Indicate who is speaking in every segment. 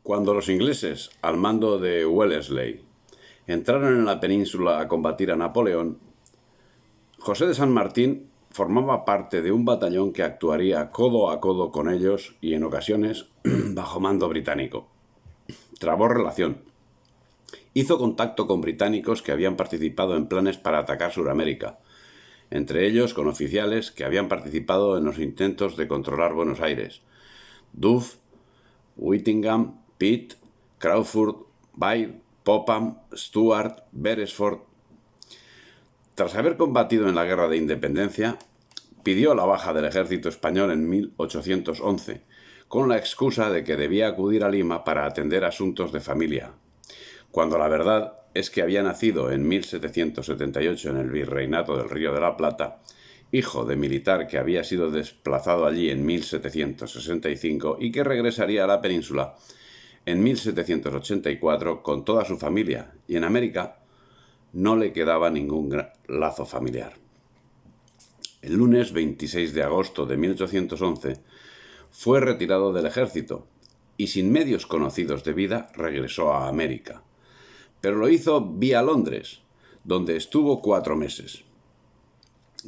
Speaker 1: Cuando los ingleses, al mando de Wellesley, entraron en la península a combatir a Napoleón, José de San Martín formaba parte de un batallón que actuaría codo a codo con ellos y en ocasiones bajo mando británico. Trabó relación. Hizo contacto con británicos que habían participado en planes para atacar Sudamérica, entre ellos con oficiales que habían participado en los intentos de controlar Buenos Aires: Duff, Whittingham, Pitt, Crawford, Baird, Popham, Stuart, Beresford. Tras haber combatido en la Guerra de Independencia, pidió la baja del ejército español en 1811, con la excusa de que debía acudir a Lima para atender asuntos de familia, cuando la verdad es que había nacido en 1778 en el Virreinato del Río de la Plata, hijo de militar que había sido desplazado allí en 1765 y que regresaría a la península en 1784 con toda su familia, y en América no le quedaba ningún lazo familiar. El lunes 26 de agosto de 1811 fue retirado del ejército y sin medios conocidos de vida regresó a América. Pero lo hizo vía Londres, donde estuvo 4 meses.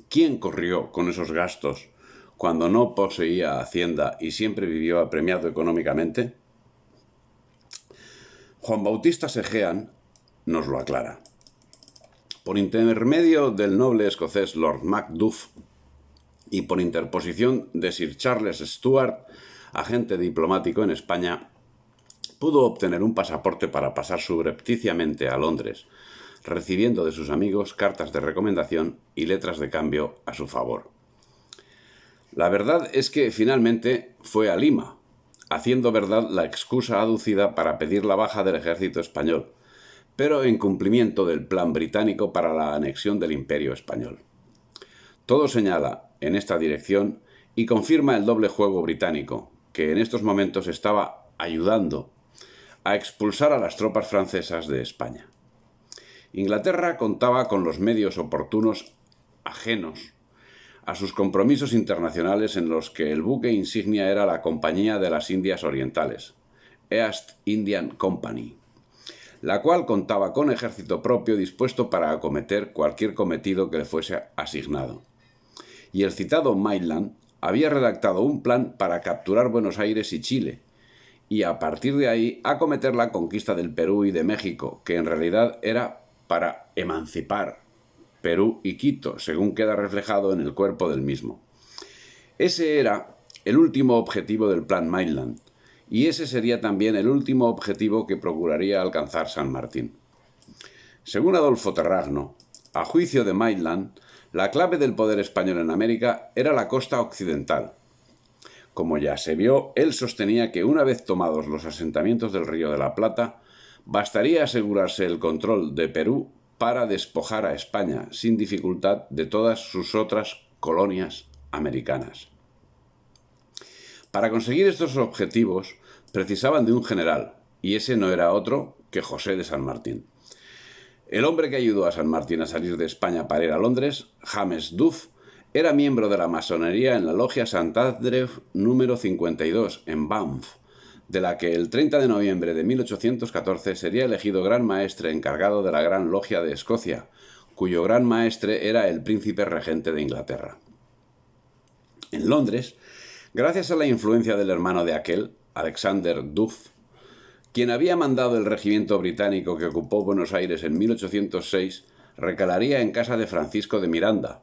Speaker 1: ¿Quién corrió con esos gastos cuando no poseía hacienda y siempre vivió apremiado económicamente? Juan Bautista Segean nos lo aclara. Por intermedio del noble escocés Lord Macduff y por interposición de Sir Charles Stuart, agente diplomático en España, pudo obtener un pasaporte para pasar subrepticiamente a Londres, recibiendo de sus amigos cartas de recomendación y letras de cambio a su favor. La verdad es que finalmente fue a Lima, haciendo verdad la excusa aducida para pedir la baja del ejército español, pero en cumplimiento del plan británico para la anexión del Imperio español. Todo señala en esta dirección y confirma el doble juego británico, que en estos momentos estaba ayudando a expulsar a las tropas francesas de España. Inglaterra contaba con los medios oportunos ajenos a sus compromisos internacionales, en los que el buque insignia era la Compañía de las Indias Orientales, East Indian Company, la cual contaba con ejército propio dispuesto para acometer cualquier cometido que le fuese asignado. Y el citado Maitland había redactado un plan para capturar Buenos Aires y Chile, y a partir de ahí acometer la conquista del Perú y de México, que en realidad era para emancipar Perú y Quito, según queda reflejado en el cuerpo del mismo. Ese era el último objetivo del plan Maitland, y ese sería también el último objetivo que procuraría alcanzar San Martín. Según Adolfo Terragno, a juicio de Maitland, la clave del poder español en América era la costa occidental. Como ya se vio, él sostenía que una vez tomados los asentamientos del Río de la Plata, bastaría asegurarse el control de Perú para despojar a España sin dificultad de todas sus otras colonias americanas. Para conseguir estos objetivos precisaban de un general, y ese no era otro que José de San Martín. El hombre que ayudó a San Martín a salir de España para ir a Londres, James Duff, era miembro de la masonería en la logia Sant Andreu número 52 en Banff, de la que el 30 de noviembre de 1814 sería elegido gran maestre encargado de la Gran Logia de Escocia, cuyo gran maestre era el príncipe regente de Inglaterra. En Londres, gracias a la influencia del hermano de aquel, Alexander Duff, quien había mandado el regimiento británico que ocupó Buenos Aires en 1806, recalaría en casa de Francisco de Miranda,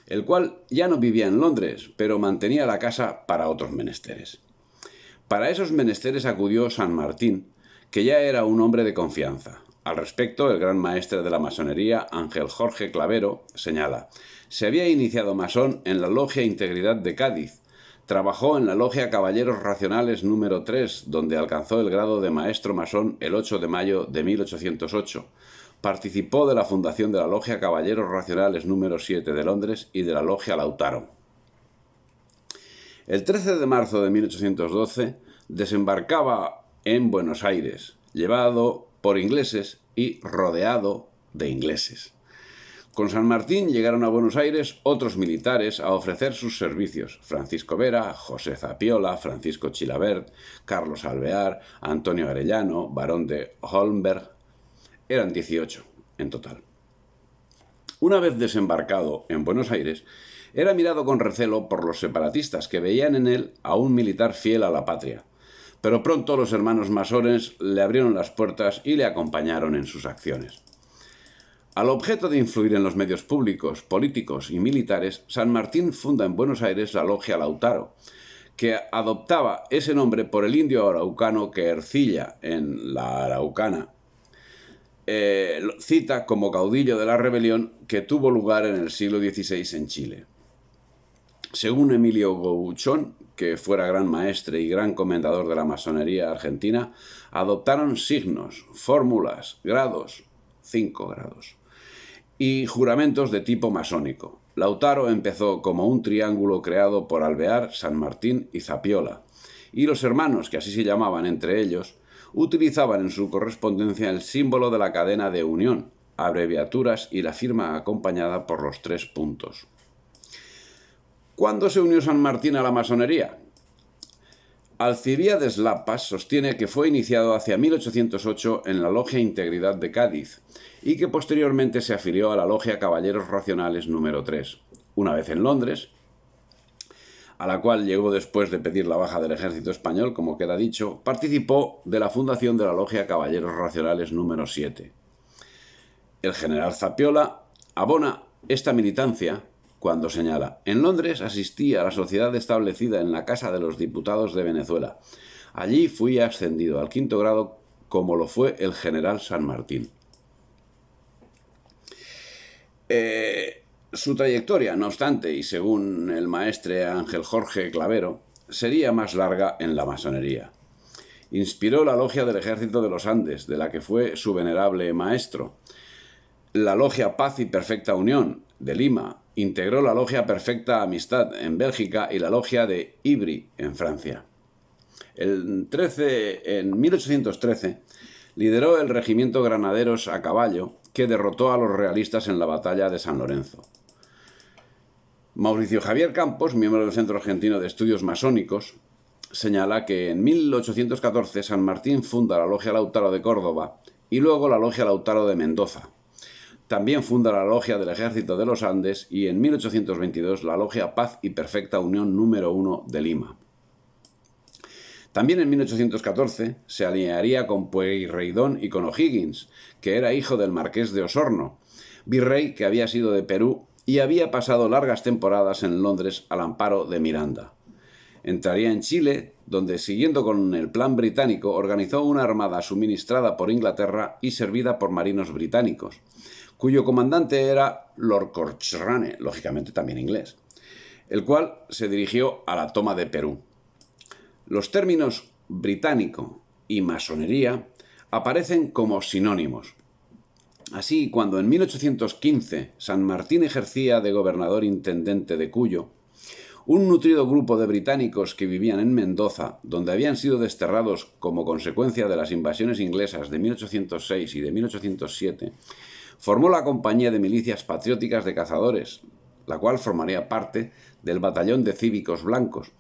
Speaker 1: el cual ya no vivía en Londres, pero mantenía la casa para otros menesteres. Para esos menesteres acudió San Martín, que ya era un hombre de confianza. Al respecto, el gran maestre de la masonería, Ángel Jorge Clavero, señala: se había iniciado masón en la Logia Integridad de Cádiz. Trabajó en la Logia Caballeros Racionales número 3, donde alcanzó el grado de maestro masón el 8 de mayo de 1808. Participó de la fundación de la Logia Caballeros Racionales número 7 de Londres y de la Logia Lautaro. El 13 de marzo de 1812 desembarcaba en Buenos Aires, llevado por ingleses y rodeado de ingleses. Con San Martín llegaron a Buenos Aires otros militares a ofrecer sus servicios: Francisco Vera, José Zapiola, Francisco Chilabert, Carlos Alvear, Antonio Arellano, barón de Holmberg. Eran 18 en total. Una vez desembarcado en Buenos Aires, era mirado con recelo por los separatistas, que veían en él a un militar fiel a la patria. Pero pronto los hermanos masones le abrieron las puertas y le acompañaron en sus acciones. Al objeto de influir en los medios públicos, políticos y militares, San Martín funda en Buenos Aires la Logia Lautaro, que adoptaba ese nombre por el indio araucano que Ercilla, en la Araucana, cita como caudillo de la rebelión que tuvo lugar en el siglo XVI en Chile. Según Emilio Gouchón, que fuera gran maestre y gran comendador de la masonería argentina, adoptaron signos, fórmulas, grados, 5 grados, y juramentos de tipo masónico. Lautaro empezó como un triángulo creado por Alvear, San Martín y Zapiola, y los hermanos, que así se llamaban entre ellos, utilizaban en su correspondencia el símbolo de la cadena de unión, abreviaturas y la firma acompañada por los 3 puntos. ¿Cuándo se unió San Martín a la masonería? Alcibíades Lapas sostiene que fue iniciado hacia 1808 en la Logia Integridad de Cádiz y que posteriormente se afilió a la Logia Caballeros Racionales número 3. Una vez en Londres, a la cual llegó después de pedir la baja del ejército español, como queda dicho, participó de la fundación de la Logia Caballeros Racionales número 7. El general Zapiola abona esta militancia cuando señala: en Londres asistí a la sociedad establecida en la Casa de los Diputados de Venezuela. Allí fui ascendido al 5º grado, como lo fue el general San Martín. Su trayectoria, no obstante, y según el maestre Ángel Jorge Clavero, sería más larga en la masonería. Inspiró la Logia del Ejército de los Andes, de la que fue su venerable maestro. La Logia Paz y Perfecta Unión, de Lima. Integró la Logia Perfecta Amistad en Bélgica y la Logia de Ivry en Francia. En 1813 lideró el regimiento Granaderos a Caballo, que derrotó a los realistas en la batalla de San Lorenzo. Mauricio Javier Campos, miembro del Centro Argentino de Estudios Masónicos, señala que en 1814 San Martín funda la Logia Lautaro de Córdoba y luego la Logia Lautaro de Mendoza. También funda la Logia del Ejército de los Andes y en 1822 la Logia Paz y Perfecta Unión número 1 de Lima. También en 1814 se alinearía con Pueyrredón y con O'Higgins, que era hijo del marqués de Osorno, virrey que había sido de Perú y había pasado largas temporadas en Londres al amparo de Miranda. Entraría en Chile, donde, siguiendo con el plan británico, organizó una armada suministrada por Inglaterra y servida por marinos británicos, cuyo comandante era Lord Cochrane, lógicamente también inglés, el cual se dirigió a la toma de Perú. Los términos británico y masonería aparecen como sinónimos. Así, cuando en 1815 San Martín ejercía de gobernador intendente de Cuyo, un nutrido grupo de británicos que vivían en Mendoza, donde habían sido desterrados como consecuencia de las invasiones inglesas de 1806 y de 1807, formó la Compañía de Milicias Patrióticas de Cazadores, la cual formaría parte del Batallón de Cívicos Blancos,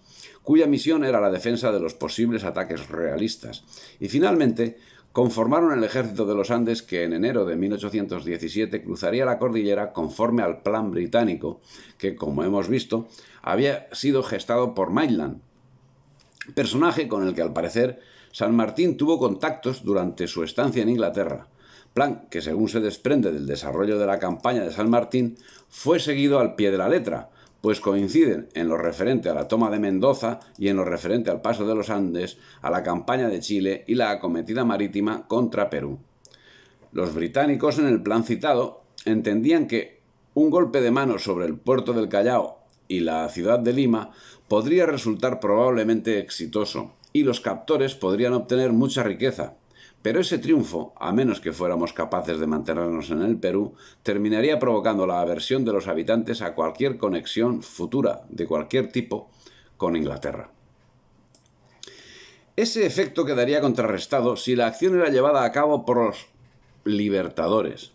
Speaker 1: cuya misión era la defensa de los posibles ataques realistas, y finalmente conformaron el Ejército de los Andes, que en enero de 1817 cruzaría la cordillera conforme al plan británico, que, como hemos visto, había sido gestado por Maitland, personaje con el que, al parecer, San Martín tuvo contactos durante su estancia en Inglaterra, plan que, según se desprende del desarrollo de la campaña de San Martín, fue seguido al pie de la letra, pues coinciden en lo referente a la toma de Mendoza y en lo referente al paso de los Andes, a la campaña de Chile y la acometida marítima contra Perú. Los británicos, en el plan citado, entendían que un golpe de mano sobre el puerto del Callao y la ciudad de Lima podría resultar probablemente exitoso, y los captores podrían obtener mucha riqueza. Pero ese triunfo, a menos que fuéramos capaces de mantenernos en el Perú, terminaría provocando la aversión de los habitantes a cualquier conexión futura, de cualquier tipo, con Inglaterra. Ese efecto quedaría contrarrestado si la acción era llevada a cabo por los libertadores.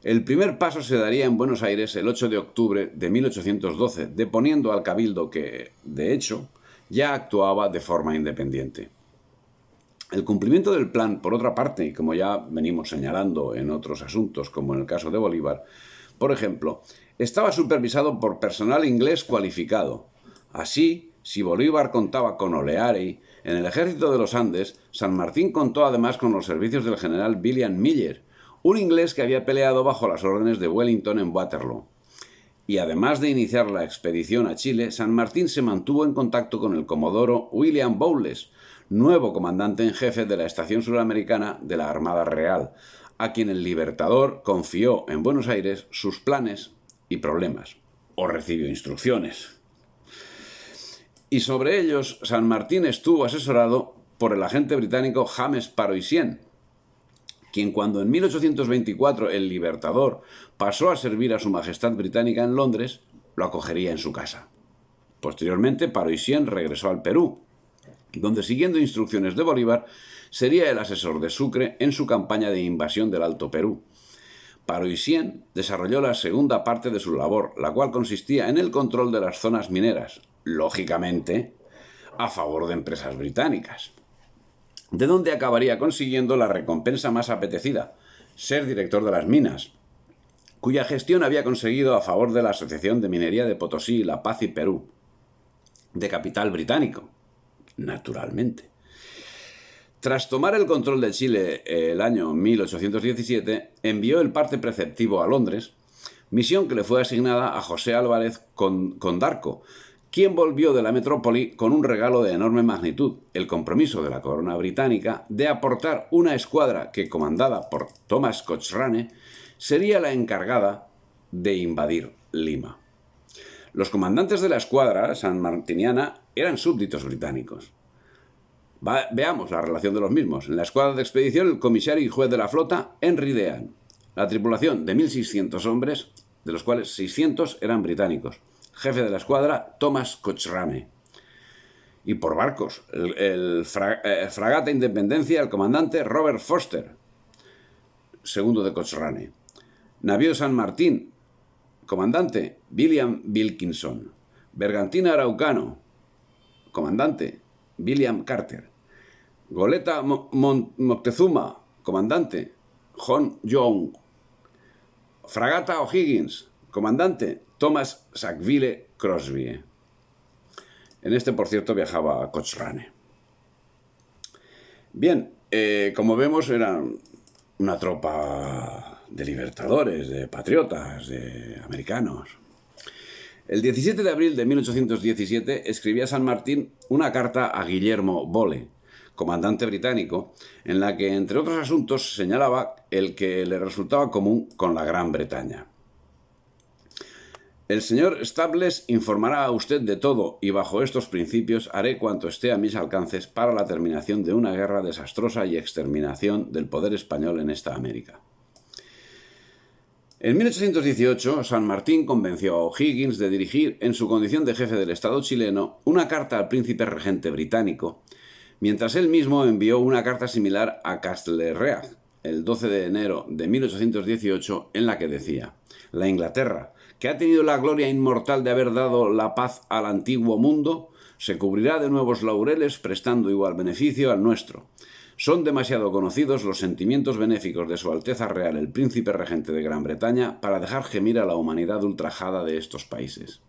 Speaker 1: El primer paso se daría en Buenos Aires el 8 de octubre de 1812, deponiendo al cabildo que, de hecho, ya actuaba de forma independiente. El cumplimiento del plan, por otra parte, y como ya venimos señalando en otros asuntos, como en el caso de Bolívar, por ejemplo, estaba supervisado por personal inglés cualificado. Así, si Bolívar contaba con Oleary, en el ejército de los Andes, San Martín contó además con los servicios del general William Miller, un inglés que había peleado bajo las órdenes de Wellington en Waterloo. Y además de iniciar la expedición a Chile, San Martín se mantuvo en contacto con el comodoro William Bowles, nuevo comandante en jefe de la Estación Suramericana de la Armada Real, a quien el Libertador confió en Buenos Aires sus planes y problemas, o recibió instrucciones. Y sobre ellos, San Martín estuvo asesorado por el agente británico James Paroissien, quien cuando en 1824 el Libertador pasó a servir a su Majestad Británica en Londres, lo acogería en su casa. Posteriormente, Paroissien regresó al Perú, donde, siguiendo instrucciones de Bolívar, sería el asesor de Sucre en su campaña de invasión del Alto Perú. Paroissien desarrolló la segunda parte de su labor, la cual consistía en el control de las zonas mineras, lógicamente, a favor de empresas británicas, de donde acabaría consiguiendo la recompensa más apetecida, ser director de las minas, cuya gestión había conseguido a favor de la Asociación de Minería de Potosí, La Paz y Perú, de capital británico, naturalmente. Tras tomar el control de Chile el año 1817, envió el parte preceptivo a Londres, misión que le fue asignada a José Álvarez Condarco, quien volvió de la metrópoli con un regalo de enorme magnitud, el compromiso de la corona británica de aportar una escuadra que, comandada por Thomas Cochrane, sería la encargada de invadir Lima. Los comandantes de la escuadra sanmartiniana eran súbditos británicos. Veamos la relación de los mismos. En la escuadra de expedición, el comisario y juez de la flota, Henry Dean. La tripulación de 1.600 hombres, de los cuales 600 eran británicos. Jefe de la escuadra, Thomas Cochrane. Y por barcos, fragata Independencia, el comandante Robert Foster, segundo de Cochrane. Navío San Martín, comandante William Wilkinson. Bergantina Araucano, comandante William Carter. Goleta Moctezuma, comandante John Young. Fragata O'Higgins, comandante Thomas Sackville Crosby. En este, por cierto, viajaba Cochrane. Bien, como vemos, eran una tropa de libertadores, de patriotas, de americanos. El 17 de abril de 1817 escribía San Martín una carta a Guillermo Bole, comandante británico, en la que, entre otros asuntos, señalaba el que le resultaba común con la Gran Bretaña. El señor Stables informará a usted de todo y bajo estos principios haré cuanto esté a mis alcances para la terminación de una guerra desastrosa y exterminación del poder español en esta América. En 1818, San Martín convenció a O'Higgins de dirigir, en su condición de jefe del Estado chileno, una carta al príncipe regente británico, mientras él mismo envió una carta similar a Castlereagh, el 12 de enero de 1818, en la que decía: «La Inglaterra, que ha tenido la gloria inmortal de haber dado la paz al antiguo mundo, se cubrirá de nuevos laureles prestando igual beneficio al nuestro. Son demasiado conocidos los sentimientos benéficos de Su Alteza Real el Príncipe Regente de Gran Bretaña para dejar gemir a la humanidad ultrajada de estos países».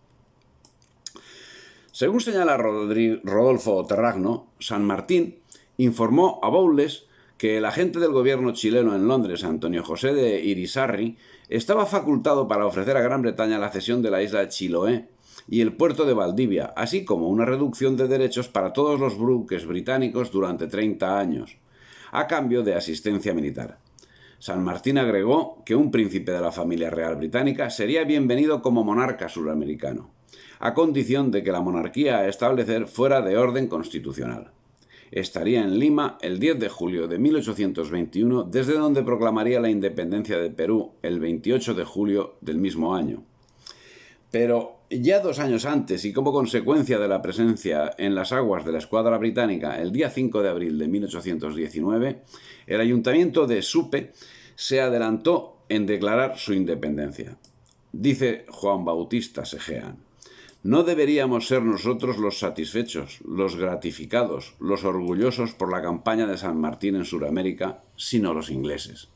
Speaker 1: Según señala Rodolfo Terragno, San Martín informó a Bowles que el agente del gobierno chileno en Londres, Antonio José de Irisarri, estaba facultado para ofrecer a Gran Bretaña la cesión de la isla de Chiloé y el puerto de Valdivia, así como una reducción de derechos para todos los buques británicos durante 30 años, a cambio de asistencia militar. San Martín agregó que un príncipe de la familia real británica sería bienvenido como monarca suramericano, a condición de que la monarquía a establecer fuera de orden constitucional. Estaría en Lima el 10 de julio de 1821, desde donde proclamaría la independencia de Perú el 28 de julio del mismo año. Pero ya 2 años antes, y como consecuencia de la presencia en las aguas de la escuadra británica el día 5 de abril de 1819, el ayuntamiento de Supe se adelantó en declarar su independencia. Dice Juan Bautista Segean: no deberíamos ser nosotros los satisfechos, los gratificados, los orgullosos por la campaña de San Martín en Sudamérica, sino los ingleses.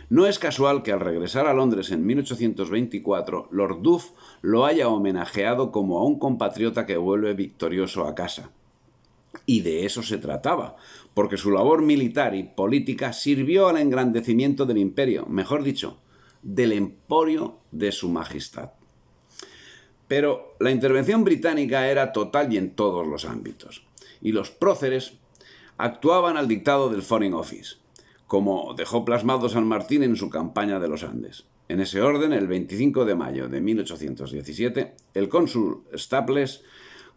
Speaker 1: No es casual que al regresar a Londres en 1824, Lord Duff lo haya homenajeado como a un compatriota que vuelve victorioso a casa. Y de eso se trataba, porque su labor militar y política sirvió al engrandecimiento del imperio, mejor dicho, del emporio de su majestad. Pero la intervención británica era total y en todos los ámbitos, y los próceres actuaban al dictado del Foreign Office, como dejó plasmado San Martín en su campaña de los Andes. En ese orden, el 25 de mayo de 1817, el cónsul Staples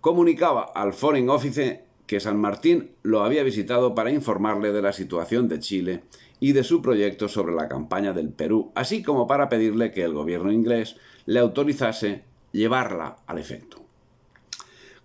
Speaker 1: comunicaba al Foreign Office que San Martín lo había visitado para informarle de la situación de Chile y de su proyecto sobre la campaña del Perú, así como para pedirle que el gobierno inglés le autorizase llevarla al efecto.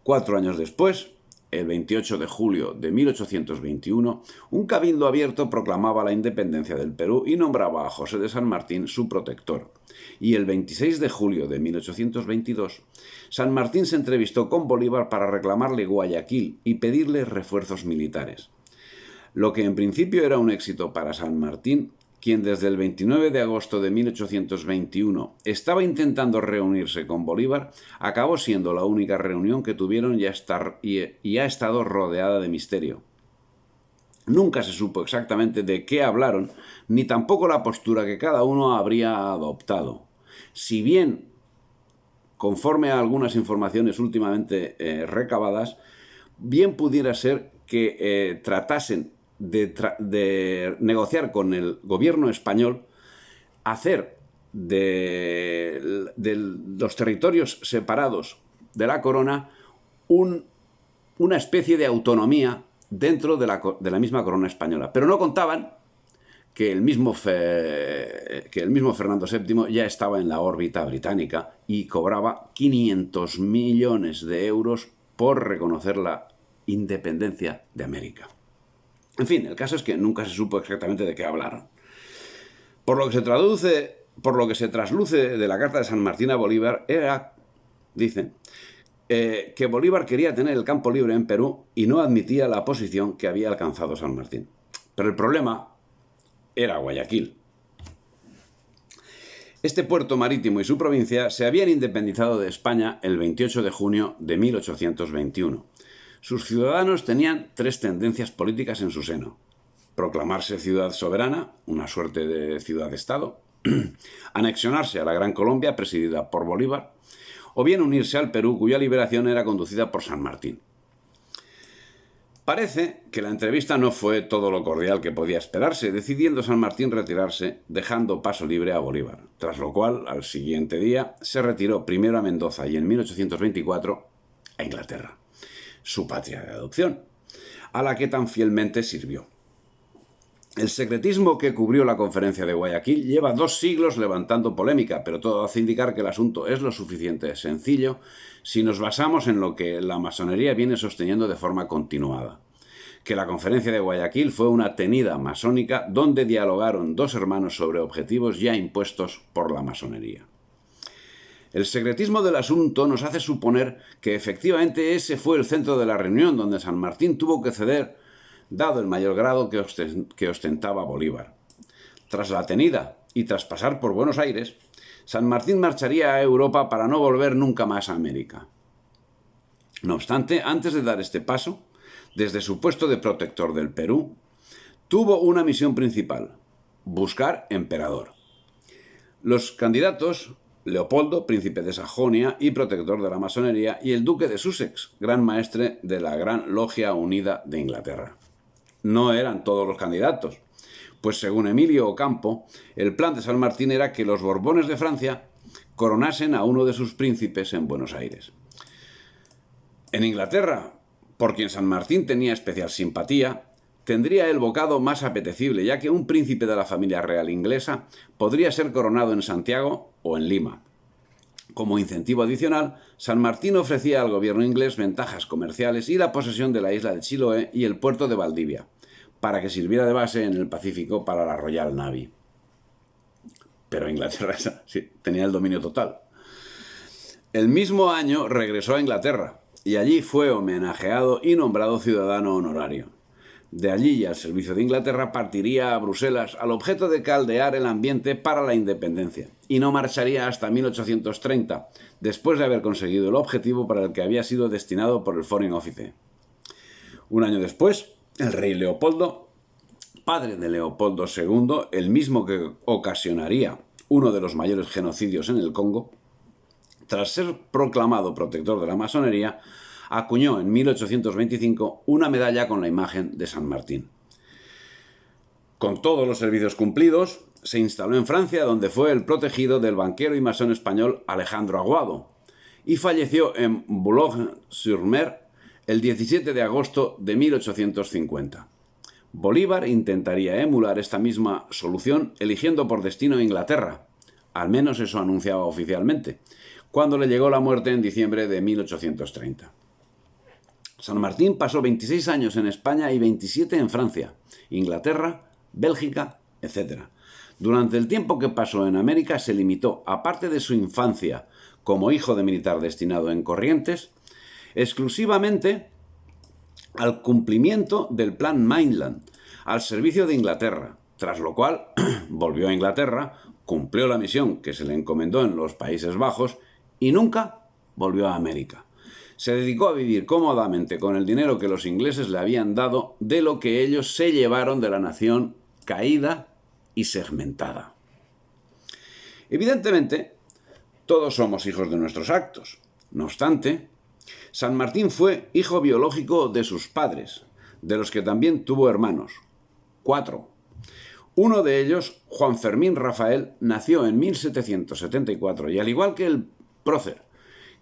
Speaker 1: 4 años después, el 28 de julio de 1821, un cabildo abierto proclamaba la independencia del Perú y nombraba a José de San Martín su protector. Y el 26 de julio de 1822, San Martín se entrevistó con Bolívar para reclamarle Guayaquil y pedirle refuerzos militares. Lo que en principio era un éxito para San Martín, quien desde el 29 de agosto de 1821 estaba intentando reunirse con Bolívar, acabó siendo la única reunión que tuvieron y ha estado rodeada de misterio. Nunca se supo exactamente de qué hablaron, ni tampoco la postura que cada uno habría adoptado. Si bien, conforme a algunas informaciones últimamente recabadas, bien pudiera ser que tratasen de negociar con el gobierno español, hacer de los territorios separados de la corona una especie de autonomía dentro de la misma corona española. Pero no contaban que el mismo Fernando VII ya estaba en la órbita británica y cobraba 500 millones de euros por reconocer la independencia de América. En fin, el caso es que nunca se supo exactamente de qué hablaron. Por lo que se trasluce de la carta de San Martín a Bolívar, dicen, que Bolívar quería tener el campo libre en Perú y no admitía la posición que había alcanzado San Martín. Pero el problema era Guayaquil. Este puerto marítimo y su provincia se habían independizado de España el 28 de junio de 1821. Sus ciudadanos tenían 3 tendencias políticas en su seno: proclamarse ciudad soberana, una suerte de ciudad-estado, anexionarse a la Gran Colombia, presidida por Bolívar, o bien unirse al Perú, cuya liberación era conducida por San Martín. Parece que la entrevista no fue todo lo cordial que podía esperarse, decidiendo San Martín retirarse, dejando paso libre a Bolívar, tras lo cual, al siguiente día, se retiró primero a Mendoza y en 1824 a Inglaterra, su patria de adopción, a la que tan fielmente sirvió. El secretismo que cubrió la conferencia de Guayaquil lleva 2 siglos levantando polémica, pero todo hace indicar que el asunto es lo suficientemente sencillo si nos basamos en lo que la masonería viene sosteniendo de forma continuada: que la conferencia de Guayaquil fue una tenida masónica donde dialogaron 2 hermanos sobre objetivos ya impuestos por la masonería. El secretismo del asunto nos hace suponer que efectivamente ese fue el centro de la reunión donde San Martín tuvo que ceder, dado el mayor grado que ostentaba Bolívar. Tras la tenida y tras pasar por Buenos Aires, San Martín marcharía a Europa para no volver nunca más a América. No obstante, antes de dar este paso, desde su puesto de protector del Perú, tuvo una misión principal: buscar emperador. Los candidatos: Leopoldo, príncipe de Sajonia y protector de la masonería, y el duque de Sussex, gran maestre de la Gran Logia Unida de Inglaterra. No eran todos los candidatos, pues según Emilio Ocampo, el plan de San Martín era que los Borbones de Francia coronasen a uno de sus príncipes en Buenos Aires. En Inglaterra, por quien San Martín tenía especial simpatía, tendría el bocado más apetecible, ya que un príncipe de la familia real inglesa podría ser coronado en Santiago o en Lima. Como incentivo adicional, San Martín ofrecía al gobierno inglés ventajas comerciales y la posesión de la isla de Chiloé y el puerto de Valdivia, para que sirviera de base en el Pacífico para la Royal Navy. pero Inglaterra sí, tenía el dominio total. El mismo año regresó a Inglaterra y allí fue homenajeado y nombrado ciudadano honorario. De allí y al servicio de Inglaterra partiría a Bruselas al objeto de caldear el ambiente para la independencia, y no marcharía hasta 1830, después de haber conseguido el objetivo para el que había sido destinado por el Foreign Office. Un año después, el rey Leopoldo, padre de Leopoldo II, el mismo que ocasionaría uno de los mayores genocidios en el Congo, tras ser proclamado protector de la masonería, acuñó en 1825 una medalla con la imagen de San Martín. Con todos los servicios cumplidos, se instaló en Francia, donde fue el protegido del banquero y masón español Alejandro Aguado, y falleció en Boulogne-sur-Mer el 17 de agosto de 1850. Bolívar intentaría emular esta misma solución eligiendo por destino Inglaterra, al menos eso anunciaba oficialmente, cuando le llegó la muerte en diciembre de 1830. San Martín pasó 26 años en España y 27 en Francia, Inglaterra, Bélgica, etc. Durante el tiempo que pasó en América se limitó, aparte de su infancia como hijo de militar destinado en Corrientes, exclusivamente al cumplimiento del Plan Mainland, al servicio de Inglaterra, tras lo cual volvió a Inglaterra, cumplió la misión que se le encomendó en los Países Bajos y nunca volvió a América. Se dedicó a vivir cómodamente con el dinero que los ingleses le habían dado de lo que ellos se llevaron de la nación caída y segmentada. Evidentemente, todos somos hijos de nuestros actos. No obstante, San Martín fue hijo biológico de sus padres, de los que también tuvo hermanos, 4. Uno de ellos, Juan Fermín Rafael, nació en 1774 y al igual que el prócer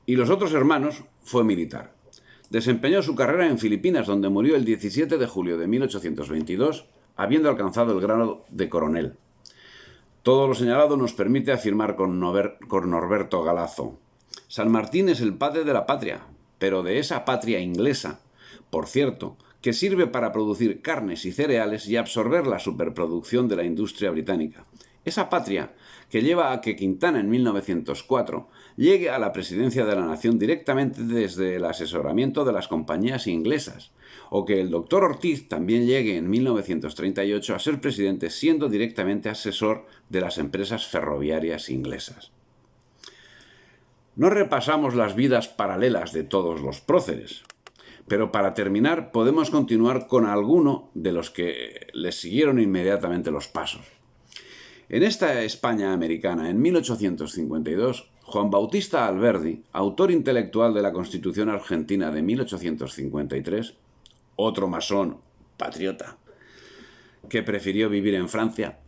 Speaker 1: y los otros hermanos, fue militar. Desempeñó su carrera en Filipinas, donde murió el 17 de julio de 1822, habiendo alcanzado el grado de coronel. Todo lo señalado nos permite afirmar con Norberto Galazo: San Martín es el padre de la patria, pero de esa patria inglesa, por cierto, que sirve para producir carnes y cereales y absorber la superproducción de la industria británica. Esa patria que lleva a que Quintana en 1904 llegue a la presidencia de la nación directamente desde el asesoramiento de las compañías inglesas, o que el doctor Ortiz también llegue en 1938 a ser presidente siendo directamente asesor de las empresas ferroviarias inglesas. No repasamos las vidas paralelas de todos los próceres, pero para terminar podemos continuar con alguno de los que les siguieron inmediatamente los pasos. En esta España americana, en 1852, Juan Bautista Alberdi, autor intelectual de la Constitución Argentina de 1853, otro masón patriota que prefirió vivir en Francia,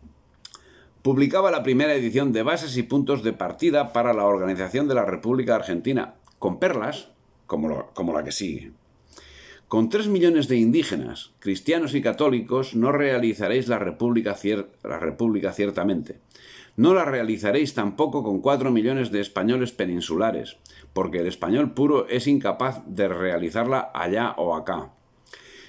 Speaker 1: publicaba la primera edición de Bases y Puntos de Partida para la Organización de la República Argentina, con perlas como la que sigue. Con 3 millones de indígenas, cristianos y católicos, no realizaréis la república ciertamente. No la realizaréis tampoco con 4 millones de españoles peninsulares, porque el español puro es incapaz de realizarla allá o acá.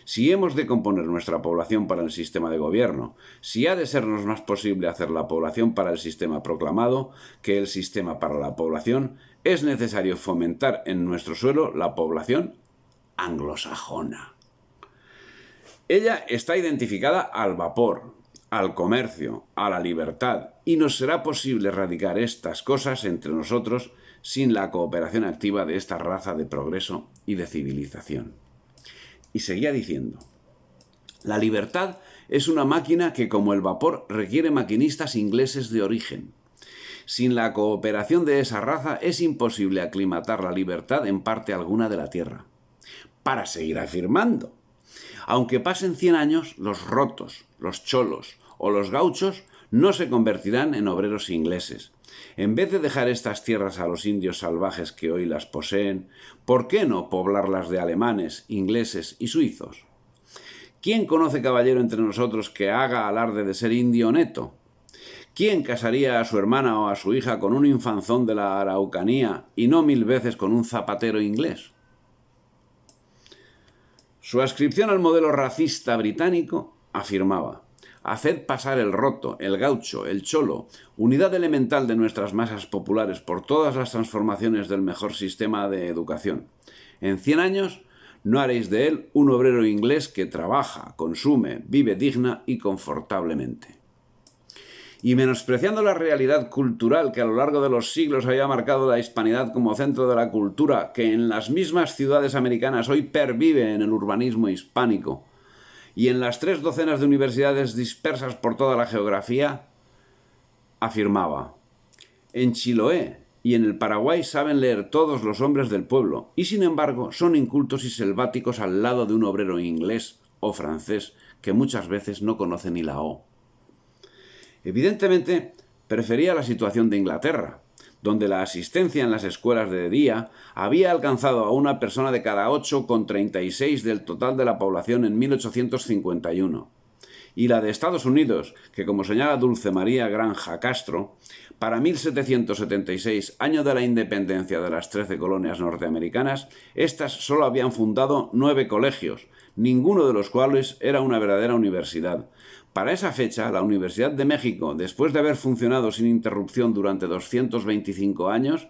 Speaker 1: Si hemos de componer nuestra población para el sistema de gobierno, si ha de sernos más posible hacer la población para el sistema proclamado que el sistema para la población, es necesario fomentar en nuestro suelo la población anglosajona. Ella está identificada al vapor, al comercio, a la libertad, y nos será posible erradicar estas cosas entre nosotros sin la cooperación activa de esta raza de progreso y de civilización. Y seguía diciendo: la libertad es una máquina que, como el vapor, requiere maquinistas ingleses de origen. Sin la cooperación de esa raza es imposible aclimatar la libertad en parte alguna de la tierra. Para seguir afirmando: aunque pasen 100 años, los rotos, los cholos o los gauchos no se convertirán en obreros ingleses. En vez de dejar estas tierras a los indios salvajes que hoy las poseen, ¿por qué no poblarlas de alemanes, ingleses y suizos? ¿Quién conoce caballero entre nosotros que haga alarde de ser indio neto? ¿Quién casaría a su hermana o a su hija con un infanzón de la Araucanía y no 1000 veces con un zapatero inglés? Su adscripción al modelo racista británico afirmaba: haced pasar el roto, el gaucho, el cholo, unidad elemental de nuestras masas populares por todas las transformaciones del mejor sistema de educación. En 100 años no haréis de él un obrero inglés que trabaja, consume, vive digna y confortablemente. Y menospreciando la realidad cultural que a lo largo de los siglos había marcado la hispanidad como centro de la cultura, que en las mismas ciudades americanas hoy pervive en el urbanismo hispánico, y en las 3 docenas de universidades dispersas por toda la geografía, afirmaba: en Chiloé y en el Paraguay saben leer todos los hombres del pueblo, y sin embargo son incultos y selváticos al lado de un obrero inglés o francés que muchas veces no conoce ni la O. Evidentemente, prefería la situación de Inglaterra, donde la asistencia en las escuelas de día había alcanzado a una persona de cada 8,36 del total de la población en 1851, y la de Estados Unidos, que como señala Dulce María Granja Castro, para 1776, año de la independencia de las 13 colonias norteamericanas, éstas solo habían fundado 9 colegios, ninguno de los cuales era una verdadera universidad. Para esa fecha, la Universidad de México, después de haber funcionado sin interrupción durante 225 años,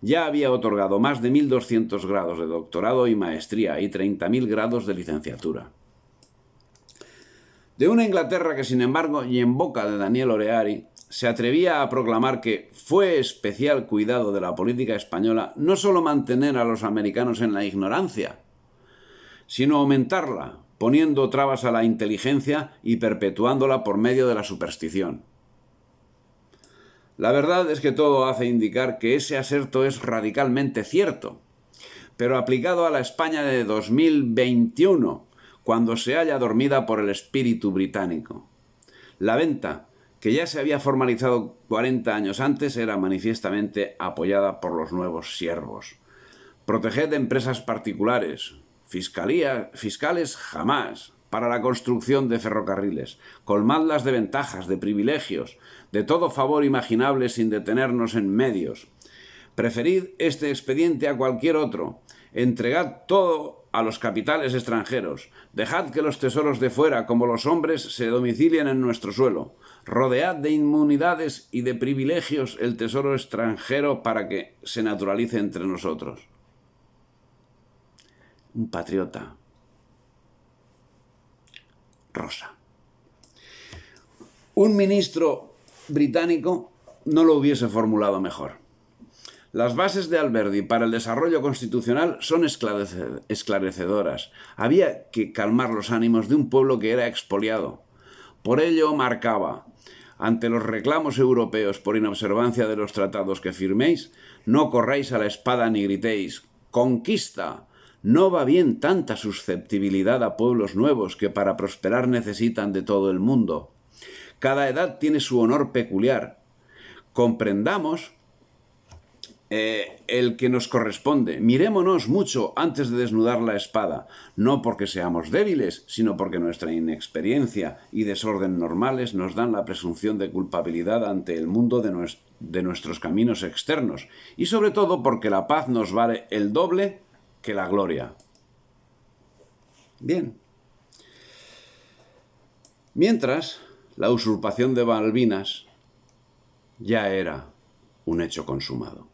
Speaker 1: ya había otorgado más de 1.200 grados de doctorado y maestría y 30.000 grados de licenciatura. De una Inglaterra que, sin embargo, y en boca de Daniel Oreari, se atrevía a proclamar que fue especial cuidado de la política española no solo mantener a los americanos en la ignorancia, sino aumentarla, poniendo trabas a la inteligencia y perpetuándola por medio de la superstición. La verdad es que todo hace indicar que ese aserto es radicalmente cierto, pero aplicado a la España de 2021, cuando se halla dormida por el espíritu británico. La venta, que ya se había formalizado 40 años antes, era manifiestamente apoyada por los nuevos siervos. Proteged empresas particulares, fiscales jamás, para la construcción de ferrocarriles. Colmadlas de ventajas, de privilegios, de todo favor imaginable sin detenernos en medios. Preferid este expediente a cualquier otro. Entregad todo a los capitales extranjeros. Dejad que los tesoros de fuera, como los hombres, se domicilien en nuestro suelo. Rodead de inmunidades y de privilegios el tesoro extranjero para que se naturalice entre nosotros. Un patriota. Rosa. Un ministro británico no lo hubiese formulado mejor. Las bases de Alberdi para el desarrollo constitucional son esclarecedoras. Había que calmar los ánimos de un pueblo que era expoliado. Por ello marcaba: ante los reclamos europeos por inobservancia de los tratados que firméis, no corráis a la espada ni gritéis «¡Conquista!». No va bien tanta susceptibilidad a pueblos nuevos que para prosperar necesitan de todo el mundo. Cada edad tiene su honor peculiar. Comprendamos el que nos corresponde. Mirémonos mucho antes de desnudar la espada, no porque seamos débiles, sino porque nuestra inexperiencia y desorden normales nos dan la presunción de culpabilidad ante el mundo de nuestros caminos externos, y sobre todo porque la paz nos vale el doble que la gloria. Bien. Mientras, la usurpación de Malvinas ya era un hecho consumado.